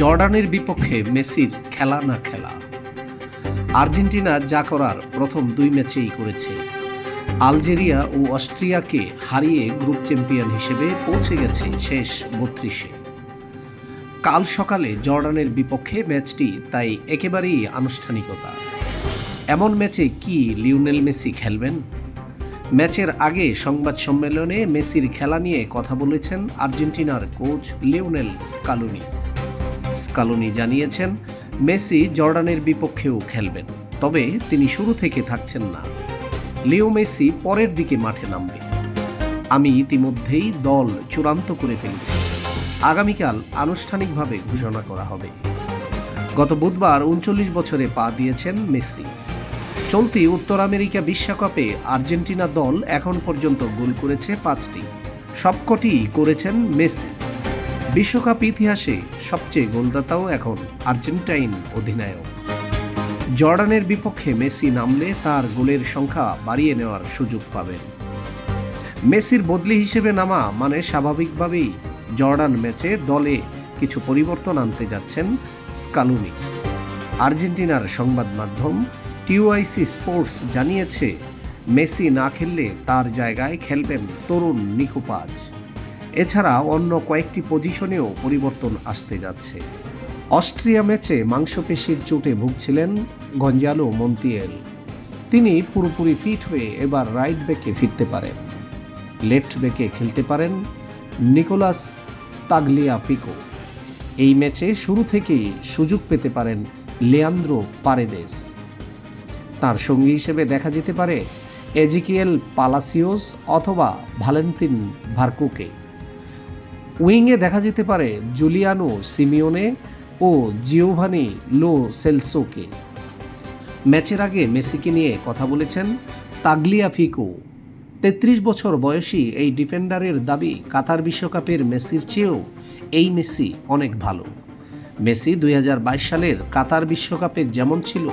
জর্ডানের বিপক্ষে মেসির খেলা না খেলা। আর্জেন্টিনা যা করার প্রথম 2 ম্যাচেই করেছে। আলজেরিয়া ও অস্ট্রিয়াকে হারিয়ে গ্রুপ চ্যাম্পিয়ন হিসেবে পৌঁছে গেছে শেষ 32-এ। কাল সকালে জর্ডানের বিপক্ষে ম্যাচটি তাই একেবারেই আনুষ্ঠানিকতা। এমন ম্যাচে কি লিওনেল মেসি খেলবেন? ম্যাচের আগে সংবাদ সম্মেলনে মেসির খেলা নিয়ে কথা বলেছেন আর্জেন্টিনার কোচ লিওনেল স্কালোনি জানিয়েছেন, মেসি জর্ডানের বিপক্ষেও খেলবেন, তবে তিনি শুরু থেকে থাকছেন না। লিও মেসি পরের দিকে মাঠে নামবে। আমি ইতিমধ্যেই দল চূড়ান্ত করে ফেলেছি। আগামীকাল আনুষ্ঠানিকভাবে ঘোষণা করা হবে। গত বুধবার 39 বছরে পা দিয়েছেন মেসি। চলতি উত্তর আমেরিকা বিশ্বকাপে আর্জেন্টিনা দল এখন পর্যন্ত গোল করেছে 5টি, সবকটি করেছেন মেসি। বিশ্বকাপ ইতিহাসে সবচেয়ে গোলদাতাও এখন আর্জেন্টাইন অধিনায়ক। জর্ডানের বিপক্ষে মেসি নামলে তার গোলের সংখ্যা বাড়িয়ে নেওয়ার সুযোগ পাবেন। মেসির বদলি হিসেবে নামা মানে স্বাভাবিকভাবেই জর্ডান ম্যাচে দলে কিছু পরিবর্তন আনতে যাচ্ছেন স্কালোনি। আর্জেন্টিনার সংবাদ মাধ্যম টিওআইসি স্পোর্টস জানিয়েছে, মেসি না খেললে তার জায়গায় খেলবেন তরুণ নিকো পাজ। এছাড়া অন্য কয়েকটি পজিশনেও পরিবর্তন আসতে যাচ্ছে। অস্ট্রিয়া ম্যাচে মাংসপেশির চোটে ভুগছিলেন গঞ্জালো মন্তিয়েল। তিনি পুরোপুরি ফিট হয়ে এবার রাইট ব্যাকে ফিরতে পারেন। লেফট ব্যাকে খেলতে পারেন নিকোলাস তাগলিয়াফিকো। এই ম্যাচে শুরু থেকেই সুযোগ পেতে পারেন লিয়ান্দ্রো পারেদেস। তার সঙ্গী হিসেবে দেখা যেতে পারে এজিকিয়েল পালাসিওস অথবা ভালেন্তিন ভার্কুকে। উইংয়ে দেখা যেতে পারে জুলিয়ানো সিমিওনে ও জিওভানি লো সেলসোকে। ম্যাচের আগে মেসিকে নিয়ে কথা বলেছেন তাগলিয়াফিকো। 33 বছর বয়সী এই ডিফেন্ডারের দাবি, কাতার বিশ্বকাপের মেসির চেয়েও এই মেসি অনেক ভালো। মেসি 2022 সালের কাতার বিশ্বকাপে যেমন ছিল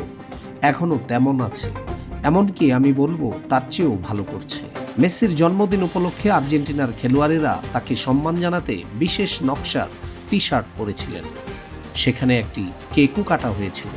এখনও তেমন আছে, এমনকি আমি বলবো তার চেয়েও ভালো করছে। মেসির জন্মদিন উপলক্ষে আর্জেন্টিনার খেলোয়াড়েরা তাকে সম্মান জানাতে বিশেষ নকশার টি শার্ট পরেছিলেন। সেখানে একটি কেকও কাটা হয়েছিল।